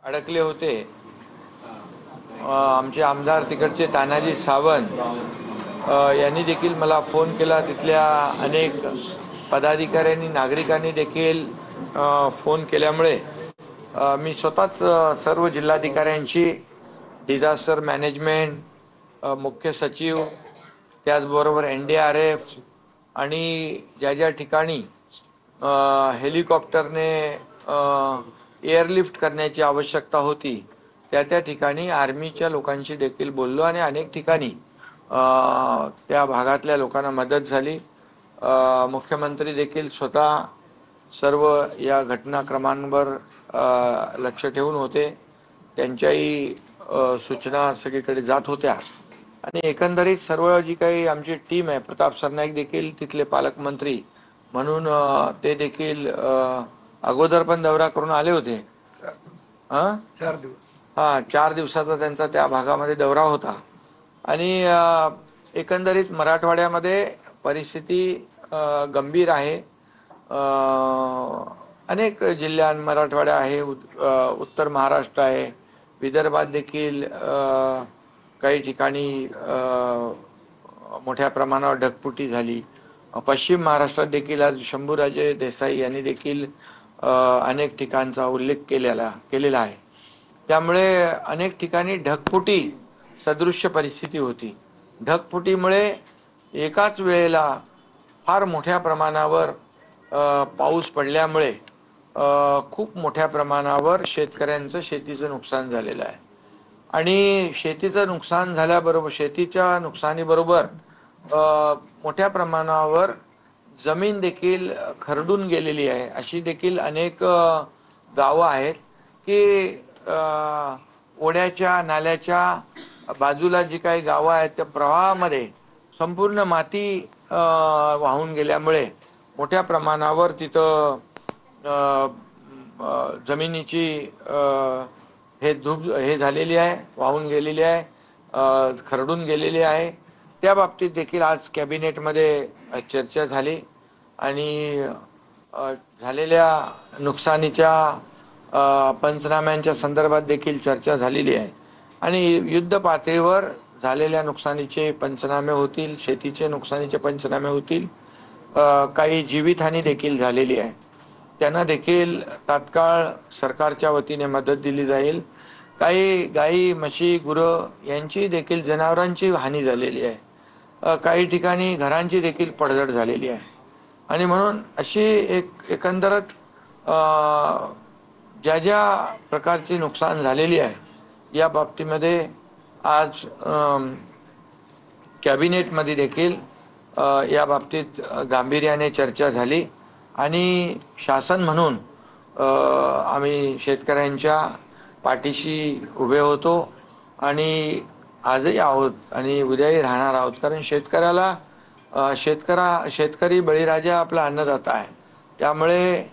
अडकले होते। आमचे आमदार तिकडचे तानाजी सावंत यांनी देखील मला फोन केला। तिथल्या अनेक पदाधिकाऱ्यांनी नागरिकांनी देखील फोन केल्यामुळे मी स्वतःच सर्व जिल्हाधिकाऱ्यांशी डिझास्टर मॅनेजमेंट, मुख्य सचिव, त्याचबरोबर NDRF आणि ज्या ठिकाणी हेलिकॉप्टरने एअरलिफ्ट करण्याची आवश्यकता होती त्या ठिकाणी आर्मीच्या लोकांशी देखील बोललो आणि अनेक ठिकाणी त्या भागातल्या लोकांना मदत झाली। मुख्यमंत्री देखील स्वतः सर्व या घटनाक्रमांवर लक्ष ठेवून होते। त्यांच्याही सूचना सगळीकडे जात होत्या आणि एकंदरीत सर्व जी काही आमची टीम आहे, प्रताप सरनाईक देखील तिथले पालकमंत्री म्हणून ते देखील अगोदर पण दौरा करून आले होते। 4 दिवस 4 दिवसाचा त्यांचा त्या भागामध्ये दौरा होता आणि एकंदरीत मराठवाड्यामध्ये परिस्थिती गंभीर आहे। अनेक जिल्ह्यां मराठवाडा आहे, उत्तर महाराष्ट्र आहे, विदर्भात देखील काही ठिकाणी मोठ्या प्रमाणावर ढगफुटी झाली। पश्चिम महाराष्ट्रात देखील आज शंभूराजे देसाई यांनी देखील अनेक ठिकाणचा उल्लेख केलेला आहे। त्यामुळे अनेक ठिकाणी ढगफुटी सदृश्य परिस्थिती होती। ढगफुटीमुळे एकाच वेळेला फार मोठ्या प्रमाणावर पाऊस पडल्यामुळे खूप मोठ्या प्रमाणावर शेतकऱ्यांचं शेतीचं नुकसान झालेलं आहे आणि शेतीचं नुकसान झाल्याबरोबर शेतीच्या नुकसानीबरोबर मोठ्या प्रमाणावर जमीन देखील खरडून गेलेली आहे। अशी देखील अनेक गावं आहेत की ओढ्याच्या नाल्याच्या बाजूला जी काही गावं आहेत त्या प्रवाहामध्ये संपूर्ण माती वाहून गेल्यामुळे मोठ्या प्रमाणावर तिथं जमिनीची हे झालेली आहे, वाहून गेलेली आहे, खरडून गेलेली आहे। त्या बाबतीत देखील आज कॅबिनेटमध्ये चर्चा झाली आणि झालेल्या नुकसानीच्या पंचनाम्यांच्या संदर्भात देखील चर्चा झालेली आहे आणि युद्ध पातळीवर झालेल्या नुकसानीचे पंचनामे होतील, शेतीचे नुकसानीचे पंचनामे होतील। काही जीवितहानी देखील झालेली आहे, त्यांना देखील तात्काळ सरकारच्या वतीने मदत दिली जाईल। काही गाई, म्हशी, गुरं यांची देखील जनावरांची हानी झालेली आहे। काही ठिकाणी घरांची देखील पडझड झालेली आहे आणि म्हणून अशी एकंदरच ज्या प्रकारची नुकसान झालेली आहे या बाबतीमध्ये आज कॅबिनेटमध्ये देखील या बाबतीत गांभीर्याने चर्चा झाली आणि शासन म्हणून आम्ही शेतकऱ्यांच्या पाठीशी उभे होतो आणि आजही आहोत आणि उद्याही राहणार आहोत। कारण शेतकरी बळीराजा आपला अन्नदाता आहे। त्यामुळे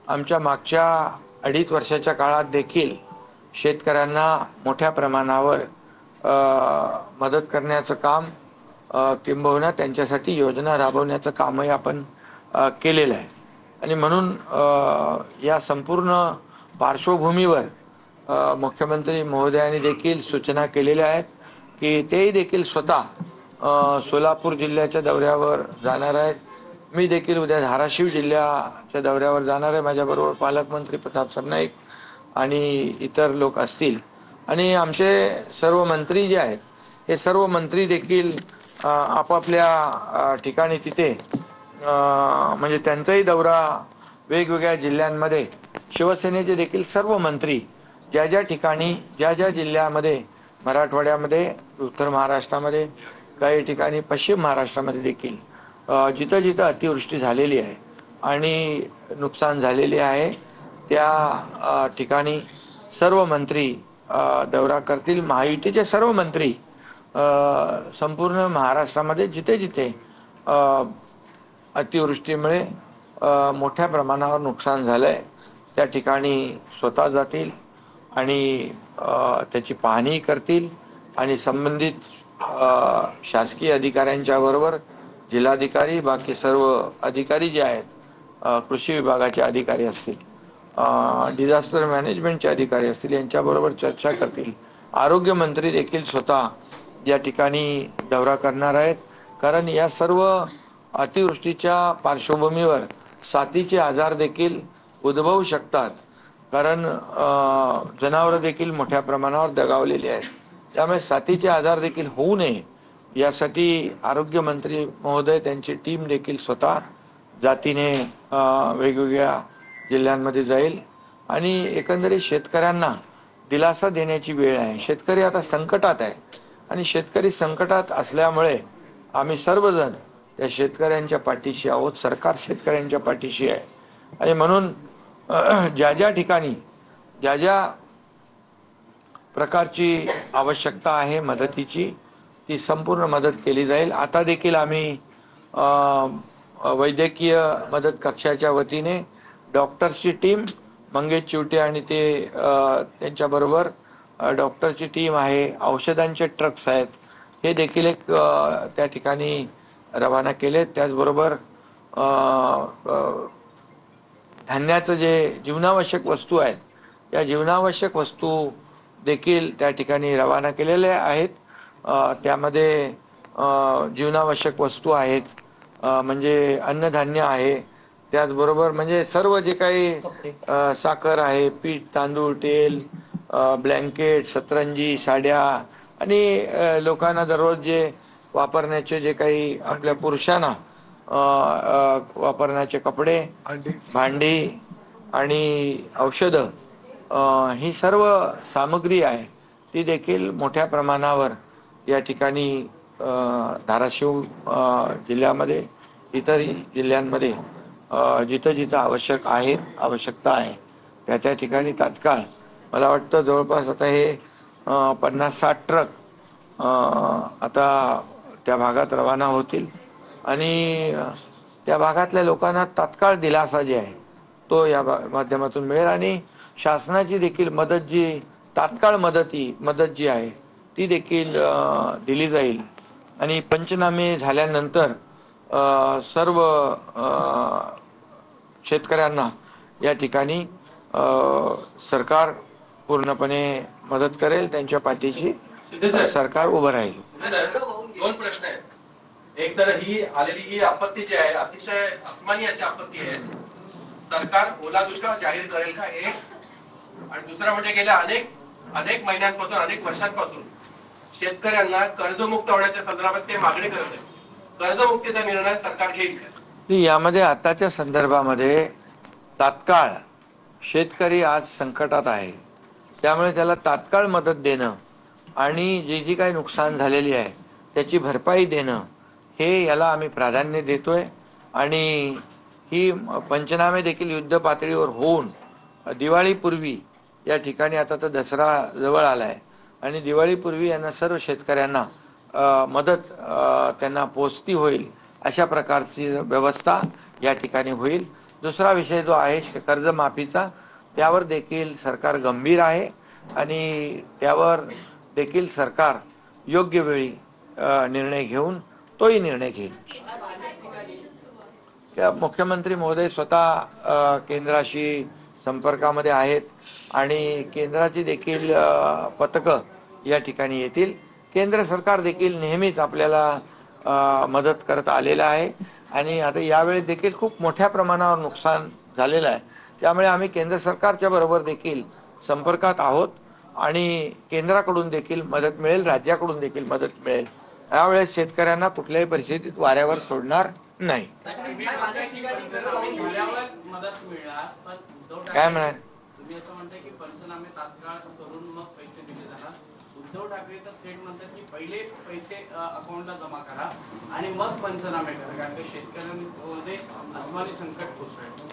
आमच्या मागच्या 2.5 वर्षाच्या काळात देखील शेतकऱ्यांना मोठ्या प्रमाणावर मदत करण्याचं काम किंबहुना त्यांच्यासाठी योजना राबवण्याचं कामही आपण केलेलं आहे आणि म्हणून या संपूर्ण पार्श्वभूमीवर मुख्यमंत्री महोदयांनी देखील सूचना केलेल्या आहेत की तेही देखील स्वतः सोलापूर जिल्ह्याच्या दौऱ्यावर जाणार आहेत। मी देखील उद्या धाराशिव जिल्ह्याच्या दौऱ्यावर जाणार आहे। माझ्याबरोबर पालकमंत्री प्रताप सरनाईक आणि इतर लोक असतील आणि आमचे सर्व मंत्री जे आहेत हे सर्व मंत्री देखील आपापल्या ठिकाणी तिथे म्हणजे त्यांचाही दौरा वेगवेगळ्या जिल्ह्यांमध्ये शिवसेनेचे देखील सर्व मंत्री ज्या ठिकाणी ज्या जिल्ह्यामध्ये मराठवाड्यामध्ये, उत्तर महाराष्ट्रामध्ये, काही ठिकाणी पश्चिम महाराष्ट्रामध्ये देखील जिथं अतिवृष्टी झालेली आहे आणि नुकसान झालेले आहे त्या ठिकाणी सर्व मंत्री दौरा करतील। महायुतीचे सर्व मंत्री संपूर्ण महाराष्ट्रामध्ये जिथे अतिवृष्टीमुळे मोठ्या प्रमाणावर नुकसान झालंय त्या ठिकाणी स्वतः जातील आणि त्याची पाहणी करतील आणि संबंधित शासकीय अधिकाऱ्यांच्या बरोबर जिल्हाधिकारी, बाकी सर्व अधिकारी जे आहेत, कृषी विभागाचे अधिकारी असतील, डिझास्टर मॅनेजमेंटचे अधिकारी असतील यांच्याबरोबर चर्चा करतील. आरोग्यमंत्री देखील स्वतः या ठिकाणी दौरा करणार आहेत, कारण या सर्व अतिवृष्टीच्या पार्श्वभूमीवर साथीचे आजार देखील उद्भवू शकतात, कारण जनावरं देखील मोठ्या प्रमाणावर दगावलेली आहेत. त्यामुळे साथीचे आजार देखील होऊ नये यासाठी आरोग्यमंत्री महोदय त्यांची टीम देखील स्वतः जातीने वेगवेगळ्या जिल्ह्यांमध्ये जाईल आणि एकंदरीत शेतकऱ्यांना दिलासा देण्याची वेळ आहे. शेतकरी आता संकटात आहे आणि शेतकरी संकटात असल्यामुळे आम्ही सर्वजण त्या शेतकऱ्यांच्या पाठीशी आहोत. सरकार शेतकऱ्यांच्या पाठीशी आहे आणि म्हणून ज्या ज्या ठिकाणी ज्या ज्या प्रकारची आवश्यकता आहे मदतीची ती संपूर्ण मदत केली जाईल. आता देखील आम्ही वैद्यकीय मदत कक्षाच्या वतीने डॉक्टर्सची टीम मंगेश चिवटे आणि ते त्यांच्याबरोबर डॉक्टरची टीम आहे, औषधांचे ट्रक्स आहेत, हे देखील एक त्या ठिकाणी रवाना केले. त्याचबरोबर धान्याचं जे जीवनावश्यक वस्तू आहेत या जीवनावश्यक वस्तू देखील त्या ठिकाणी रवाना केलेल्या आहेत. त्यामध्ये जीवनावश्यक वस्तू आहेत, म्हणजे अन्नधान्य आहे, त्याचबरोबर म्हणजे सर्व जे काही साखर आहे, पीठ, तांदूळ, तेल, ब्लँकेट, सतरंजी, साड्या आणि लोकांना दररोज जे वापरण्याचे जे काही आपल्या पुरुषांना वापरण्याचे कपडे, भांडी आणि औषधं, ही सर्व सामग्री आहे ती देखील मोठ्या प्रमाणावर या ठिकाणी धाराशिव जिल्ह्यामध्ये इतरही जिल्ह्यांमध्ये जिथं जिथं आवश्यकता आहे त्या ठिकाणी तात्काळ मला वाटतं जवळपास आता हे 50-60 ट्रक आता त्या भागात रवाना होतील आणि त्या भागातल्या लोकांना तात्काळ दिलासा जे आहे तो या माध्यमातून मिळेल आणि शासनाची देखील मदत जी तात्काळ मदत जी आहे ती देखील दिली जाईल. आणि पंचनामे झाल्यानंतर सर्व शेतकऱ्यांना या ठिकाणी सरकार पूर्णपणे मदत करेल, त्यांच्या पाठीशी सरकार उभं राहील. दोन प्रश्न आहेत. एक तर ही आलेली ही आपत्ती जी आहे अतिशय अस्मानी अशी आपत्ती आहे, सरकार ओला दुष्काळ जाहीर करेल का, एक. आणि दुसरा म्हणजे गेल्या अनेक महिन्यांपासून अनेक वर्षांपासून शेतकऱ्यांना कर्जमुक्त होण्याच्या संदर्भात ते मागणी करत आहेत. कर्जमुक्तीचा निर्णय सरकार घेईल का? यामध्ये आताच्या संदर्भामध्ये तात्काळ शेतकरी आज संकटात आहे, त्यामुळे त्याला तात्काळ मदत देणं आणि जी काही नुकसान झालेली आहे त्याची भरपाई देणं हे याला आम्ही प्राधान्य देतोय. आणि ही पंचनामे देखील युद्ध पातळीवर होऊन दिवाळीपूर्वी या ठिकाणी आता तर दसरा जवळ आला आहे आणि दिवाळीपूर्वी यांना सर्व शेतकऱ्यांना मदत त्यांना पोचती होईल अशा प्रकारची व्यवस्था या ठिकाणी होईल. दुसरा विषय जो आहे कर्जमाफीचा, त्यावर देखील सरकार गंभीर आहे आणि त्यावर देखील सरकार योग्य वेळी निर्णय घेऊन तोही निर्णय घेईल. मुख्यमंत्री महोदय स्वतः केंद्राशी संपर्कामध्ये आहेत आणि केंद्राची देखील पथकं या ठिकाणी येतील. केंद्र सरकार देखील नेहमीच आपल्याला मदत करत आलेलं आहे आणि आता यावेळी देखील खूप मोठ्या प्रमाणावर नुकसान झालेलं आहे, त्यामुळे आम्ही केंद्र सरकारच्या बरोबर देखील संपर्कात आहोत आणि केंद्राकडून देखील मदत मिळेल, राज्याकडून देखील मदत मिळेल. यावेळेस शेतकऱ्यांना कुठल्याही परिस्थितीत वाऱ्यावर सोडणार नाही. काय म्हणाल तुम्ही असं म्हणताय की पंचनामे तात्काळ करून मग पैसे दिले जाणार. उद्धव ठाकरे तर थेट म्हणतात की पहिले पैसे अकाउंटला जमा करा आणि मग पंचनामे करा, कारण की शेतकऱ्यांमध्ये अस्मानी संकट कोसळलं.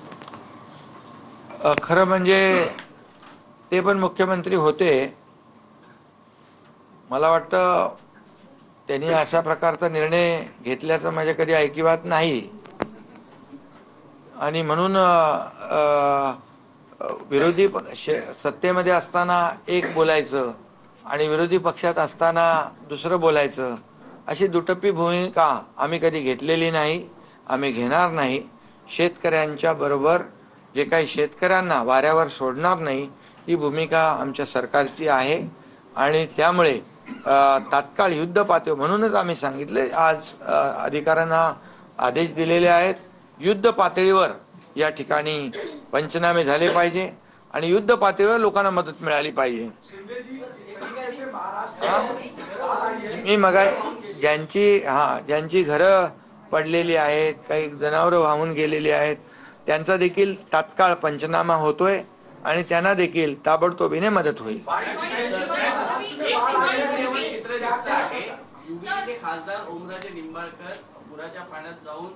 खरं म्हणजे ते पण मुख्यमंत्री होते, मला वाटतं त्यांनी अशा प्रकारचा निर्णय घेतल्याचं माझ्या कधी ऐकिवात नाही. आणि म्हणून विरोधी सत्तेमध्ये असताना एक बोलायचं आणि विरोधी पक्षात असताना दुसरं बोलायचं, अशी दुटप्पी भूमिका आम्ही कधी घेतलेली नाही, आम्ही घेणार नाही. शेतकऱ्यांच्या बरोबर जे काही शेतकऱ्यांना वाऱ्यावर सोडणार नाही ही भूमिका आमच्या सरकारची आहे आणि त्यामुळे तात्काळ युद्ध पातळी म्हणूनच आम्ही सांगितले आज अधिकाऱ्यांना आदेश दिलेले आहेत युद्ध पातळीवर या ठिकाणी पंचनामे झाले पाहिजे आणि युद्ध पातळीवर लोकांना मदत मिळाली पाहिजे। मी मगा ज्यांची घरं पडलेली आहेत काही जनावरं वाहून गेलेली आहेत त्यांचा देखील तात्काळ पंचनामा होतोय आणि त्यांना देखील ताबडतोबीने मदत होईल। चित्र दिसतं आहे युबीचे खासदार ओमराजे निंबाळकर पुराच्या पाण्यात जाऊन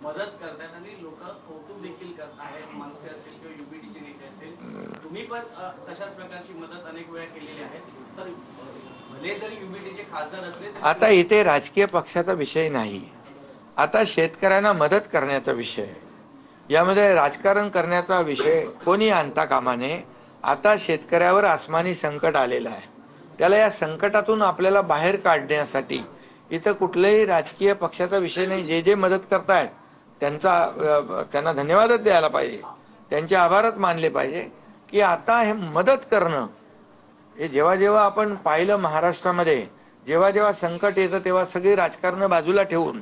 मदत करतात आणि लोक कौतुक देखील करत आहेत मनसे असेल किंवा युबीटीचे नेते असेल तुम्ही पण तशाच प्रकारची मदत अनेक वेळा केलेली आहे तर भले तरी युबीटीचे खासदार असले आता इथे राजकीय पक्षाचा विषय नाही आता शेतकऱ्यांना मदत करण्याचा विषय यामध्ये राजकारण करण्याचा विषय कोणी आणता कामा नये। आता शेतकऱ्यावर आसमानी संकट आलेलं आहे त्याला या संकटातून आपल्याला बाहेर काढण्यासाठी इथं कुठल्याही राजकीय पक्षाचा विषय नाही। जे मदत करतायत त्यांना धन्यवादच द्यायला पाहिजे त्यांचे आभारच मानले पाहिजे की आता हे मदत करणं हे जेव्हा जेव्हा आपण पाहिलं महाराष्ट्रामध्ये जेव्हा जेव्हा संकट येतं तेव्हा सगळी राजकारण बाजूला ठेवून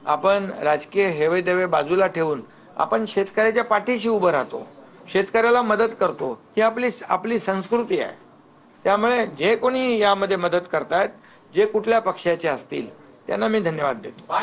आपण राजकीय हेवेदेवे बाजूला ठेवून आपण शेतकऱ्याच्या पाठीशी उभं राहतो शेतकऱ्याला मदत करतो ही आपली संस्कृती आहे। त्यामुळे जे कोणी यामध्ये मदत करतायत जे कुठल्या पक्षाचे असतील त्यांना मी धन्यवाद देतो।